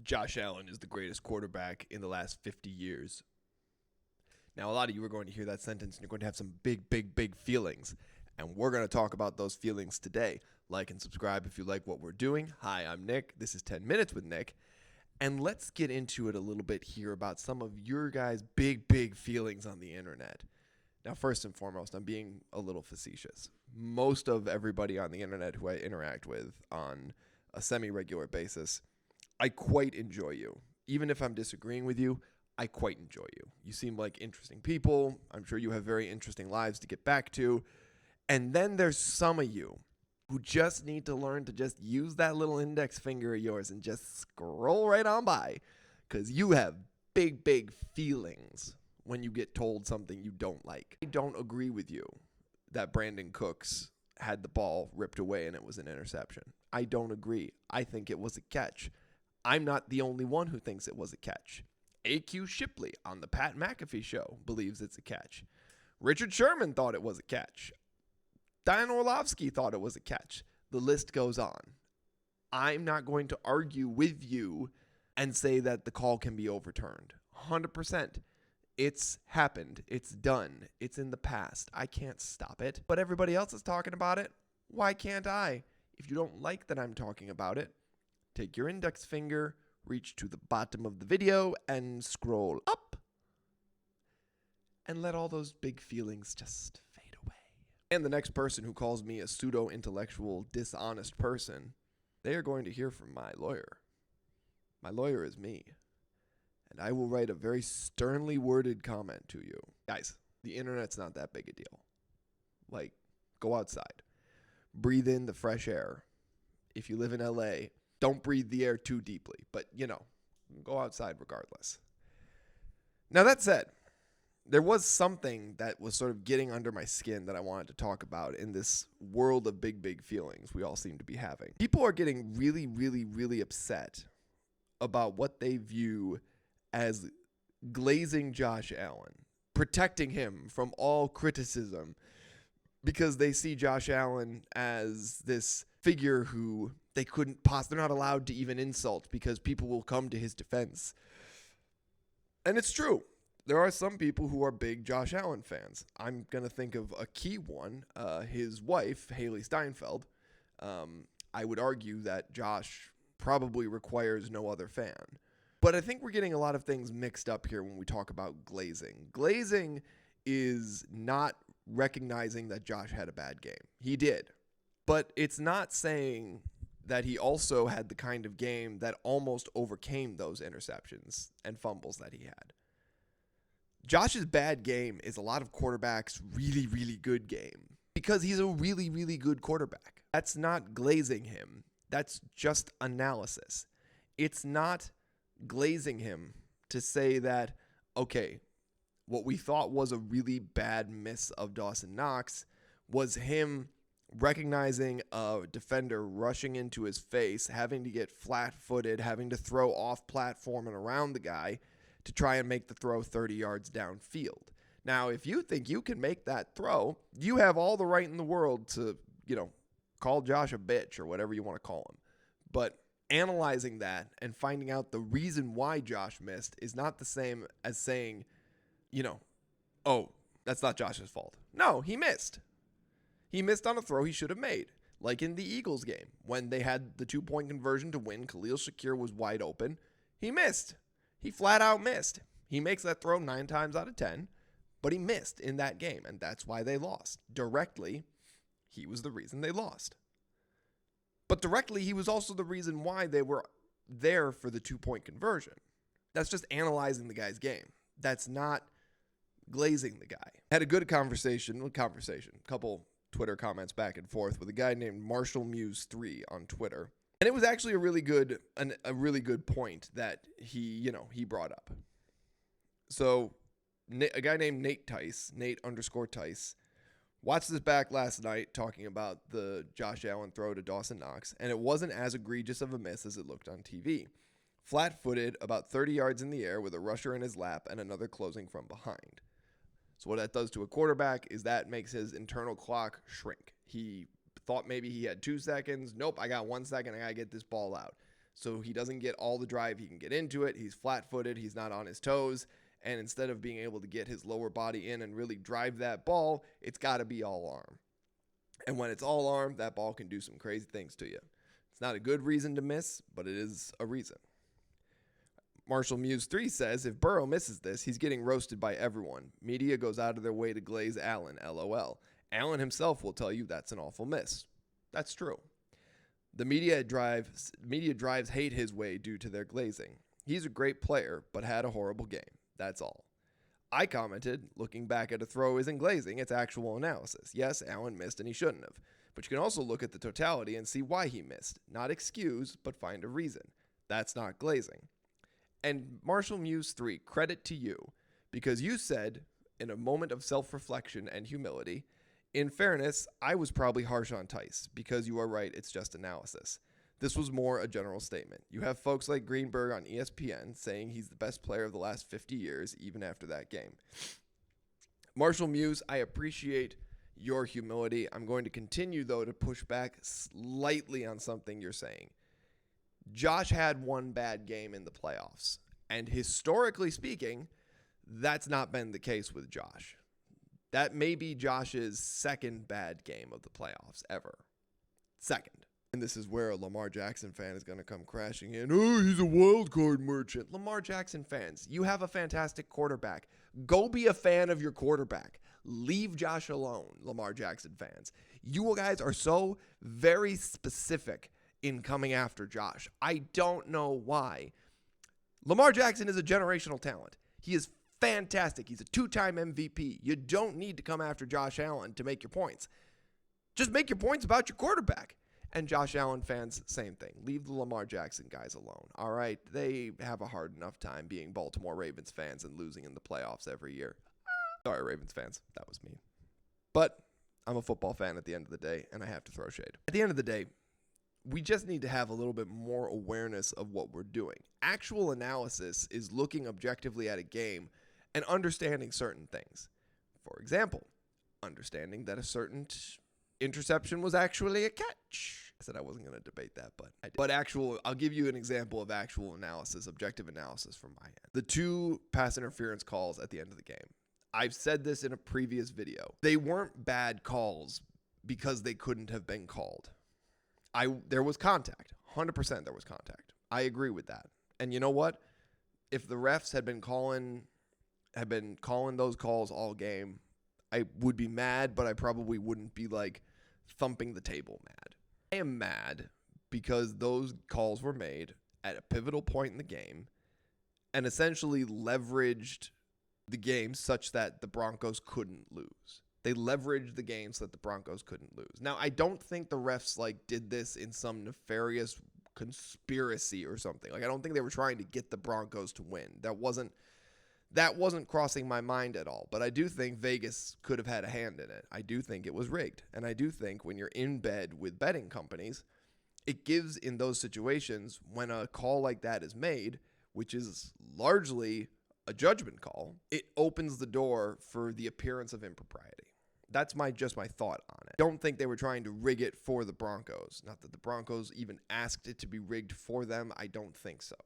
Josh Allen is the greatest quarterback in the last 50 years. Now, a lot of you are going to hear that sentence and you're going to have some big feelings. And we're going to talk about those feelings today. Like and subscribe if you like what we're doing. Hi, I'm Nick. This is 10 Minutes with Nick. And let's get into it a little bit here about some of your guys' big feelings on the internet. Now, first and foremost, I'm being a little facetious. Most of everybody on the internet who I interact with on a semi-regular basis, I quite enjoy you. Even if I'm disagreeing with you, I quite enjoy you. You seem like interesting people. I'm sure you have very interesting lives to get back to. And then there's some of you who just need to learn to just use that little index finger of yours and just scroll right on by, because you have big feelings when you get told something you don't like. I don't agree with you that Brandon Cooks had the ball ripped away and it was an interception. I don't agree. I think it was a catch. I'm not the only one who thinks it was a catch. A.Q. Shipley on the Pat McAfee show believes it's a catch. Richard Sherman thought it was a catch. Diane Orlovsky thought it was a catch. The list goes on. I'm not going to argue with you and say that the call can be overturned. 100%. It's happened. It's done. It's in the past. I can't stop it. But everybody else is talking about it. Why can't I? If you don't like that I'm talking about it, take your index finger, reach to the bottom of the video, and scroll up. And let all those big feelings just fade away. And the next person who calls me a pseudo-intellectual, dishonest person, they are going to hear from my lawyer. My lawyer is me. And I will write a very sternly worded comment to you. Guys, the internet's not that big a deal. Like, go outside. Breathe in the fresh air. If you live in LA, don't breathe the air too deeply. But, go outside regardless. Now, that said, there was something that was sort of getting under my skin that I wanted to talk about in this world of big feelings we all seem to be having. People are getting really upset about what they view as glazing Josh Allen, protecting him from all criticism, because they see Josh Allen as this figure who they're not allowed to even insult because people will come to his defense. And it's true. There are some people who are big Josh Allen fans. I'm going to think of a key one, his wife, Haley Steinfeld. I would argue that Josh probably requires no other fan. But I think we're getting a lot of things mixed up here when we talk about glazing. Glazing is not recognizing that Josh had a bad game. He did. But it's not saying that he also had the kind of game that almost overcame those interceptions and fumbles that he had. Josh's bad game is a lot of quarterbacks' really good game because he's a really good quarterback. That's not glazing him. That's just analysis. It's not glazing him to say that, okay, what we thought was a really bad miss of Dawson Knox was him recognizing a defender rushing into his face, having to get flat-footed, having to throw off platform and around the guy to try and make the throw 30 yards downfield. Now, if you think you can make that throw, you have all the right in the world to, call Josh a bitch or whatever you want to call him. But analyzing that and finding out the reason why Josh missed is not the same as saying, oh, that's not Josh's fault. No, he missed. He missed on a throw he should have made. Like in the Eagles game, when they had the 2-point conversion to win, Khalil Shakir was wide open. He missed. He flat out missed. He makes that throw 9 times out of 10, but he missed in that game, and that's why they lost. Directly, he was the reason they lost. But directly, he was also the reason why they were there for the 2-point conversion. That's just analyzing the guy's game. That's not glazing the guy. Had a good conversation, couple Twitter comments back and forth with a guy named Marshall Muse 3 on Twitter. And it was actually a really good point that he brought up. So a guy named Nate _Tice, watched this back last night talking about the Josh Allen throw to Dawson Knox, and it wasn't as egregious of a miss as it looked on TV. Flat-footed, about 30 yards in the air with a rusher in his lap and another closing from behind. So what that does to a quarterback is that makes his internal clock shrink. He thought maybe he had 2 seconds. Nope, I got 1 second. I got to get this ball out. So he doesn't get all the drive he can get into it. He's flat-footed. He's not on his toes. And instead of being able to get his lower body in and really drive that ball, it's got to be all arm. And when it's all arm, that ball can do some crazy things to you. It's not a good reason to miss, but it is a reason. Marshall Muse 3 says, if Burrow misses this, he's getting roasted by everyone. Media goes out of their way to glaze Allen, LOL. Allen himself will tell you that's an awful miss. That's true. The media drives hate his way due to their glazing. He's a great player, but had a horrible game. That's all. I commented, looking back at a throw isn't glazing, it's actual analysis. Yes, Allen missed and he shouldn't have. But you can also look at the totality and see why he missed. Not excuse, but find a reason. That's not glazing. And Marshall Muse 3, credit to you, because you said, in a moment of self-reflection and humility, in fairness, I was probably harsh on Tice, because you are right, it's just analysis. This was more a general statement. You have folks like Greenberg on ESPN saying he's the best player of the last 50 years, even after that game. Marshall Muse, I appreciate your humility. I'm going to continue, though, to push back slightly on something you're saying. Josh had one bad game in the playoffs, and historically speaking, that's not been the case with Josh. That may be Josh's second bad game of the playoffs ever. Second. And this is where a Lamar Jackson fan is going to come crashing in. Oh, he's a wild card merchant. Lamar Jackson fans, you have a fantastic quarterback. Go be a fan of your quarterback. Leave Josh alone, Lamar Jackson fans. You guys are so very specific in coming after Josh. I don't know why. Lamar Jackson is a generational talent. He is fantastic. He's a 2-time MVP. You don't need to come after Josh Allen to make your points. Just make your points about your quarterback. And Josh Allen fans, same thing. Leave the Lamar Jackson guys alone. All right? They have a hard enough time being Baltimore Ravens fans and losing in the playoffs every year. Sorry, Ravens fans. That was mean. But I'm a football fan at the end of the day, and I have to throw shade. At the end of the day, we just need to have a little bit more awareness of what we're doing. Actual analysis is looking objectively at a game and understanding certain things. For example, understanding that a certain interception was actually a catch. I said I wasn't going to debate that, but I did. But I'll give you an example of actual analysis, objective analysis from my end. The 2 pass interference calls at the end of the game. I've said this in a previous video. They weren't bad calls because they couldn't have been called. There was contact. 100% there was contact. I agree with that. And you know what? If the refs had been calling those calls all game, I would be mad, but I probably wouldn't be like thumping the table mad. I am mad because those calls were made at a pivotal point in the game and essentially leveraged the game such that the Broncos couldn't lose. They leveraged the game so that the Broncos couldn't lose. Now, I don't think the refs did this in some nefarious conspiracy or something. I don't think they were trying to get the Broncos to win. That wasn't crossing my mind at all. But I do think Vegas could have had a hand in it. I do think it was rigged. And I do think when you're in bed with betting companies, it gives in those situations when a call like that is made, which is largely a judgment call, it opens the door for the appearance of impropriety. That's just my thought on it. Don't think they were trying to rig it for the Broncos. Not that the Broncos even asked it to be rigged for them. I don't think so.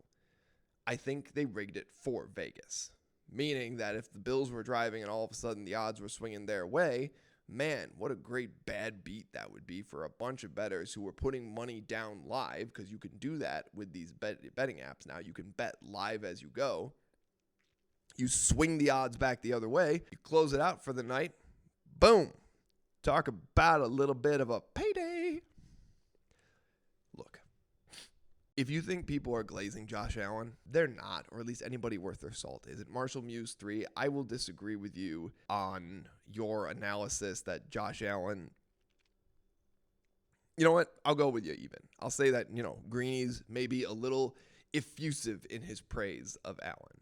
I think they rigged it for Vegas. Meaning that if the Bills were driving and all of a sudden the odds were swinging their way, man, what a great bad beat that would be for a bunch of bettors who were putting money down live, because you can do that with these betting apps now. You can bet live as you go. You swing the odds back the other way. You close it out for the night. Boom. Talk about a little bit of a payday. Look, if you think people are glazing Josh Allen, they're not, or at least anybody worth their salt. Is it Marshall Muse 3? I will disagree with you on your analysis that Josh Allen, you know what? I'll go with you even. I'll say that, Greeny's maybe a little effusive in his praise of Allen.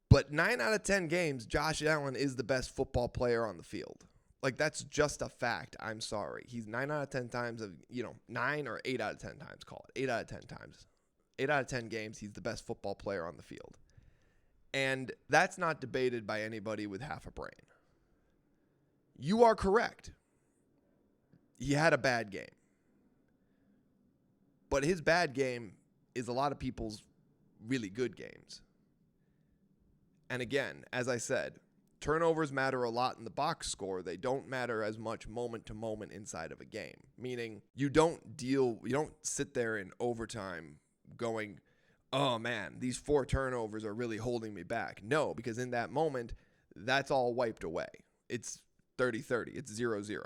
But 9 out of 10 games, Josh Allen is the best football player on the field. That's just a fact. I'm sorry. He's 9 out of 10 times 9 or 8 out of 10 times, call it. 8 out of 10 times. 8 out of 10 games, he's the best football player on the field. And that's not debated by anybody with half a brain. You are correct. he had a bad game. But his bad game is a lot of people's really good games. And again, as I said, turnovers matter a lot in the box score. They don't matter as much moment to moment inside of a game. Meaning you don't sit there in overtime going, oh man, these 4 turnovers are really holding me back. No, because in that moment, that's all wiped away. It's 30-30. It's 0-0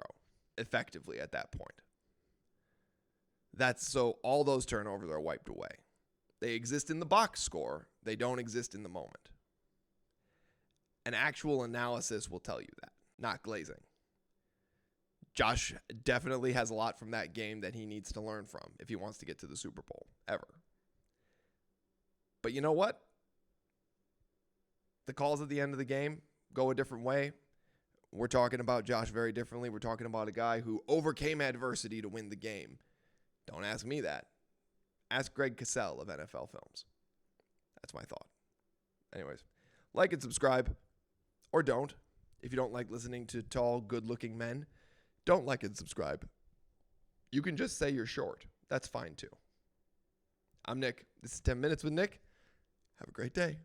effectively at that point. So all those turnovers are wiped away. They exist in the box score. They don't exist in the moment. An actual analysis will tell you that, not glazing. Josh definitely has a lot from that game that he needs to learn from if he wants to get to the Super Bowl, ever. But you know what? The calls at the end of the game go a different way. We're talking about Josh very differently. We're talking about a guy who overcame adversity to win the game. Don't ask me that. Ask Greg Cassell of NFL Films. That's my thought. Anyways, like and subscribe. Or don't. If you don't like listening to tall, good-looking men, don't like and subscribe. You can just say you're short. That's fine, too. I'm Nick. This is 10 Minutes with Nick. Have a great day.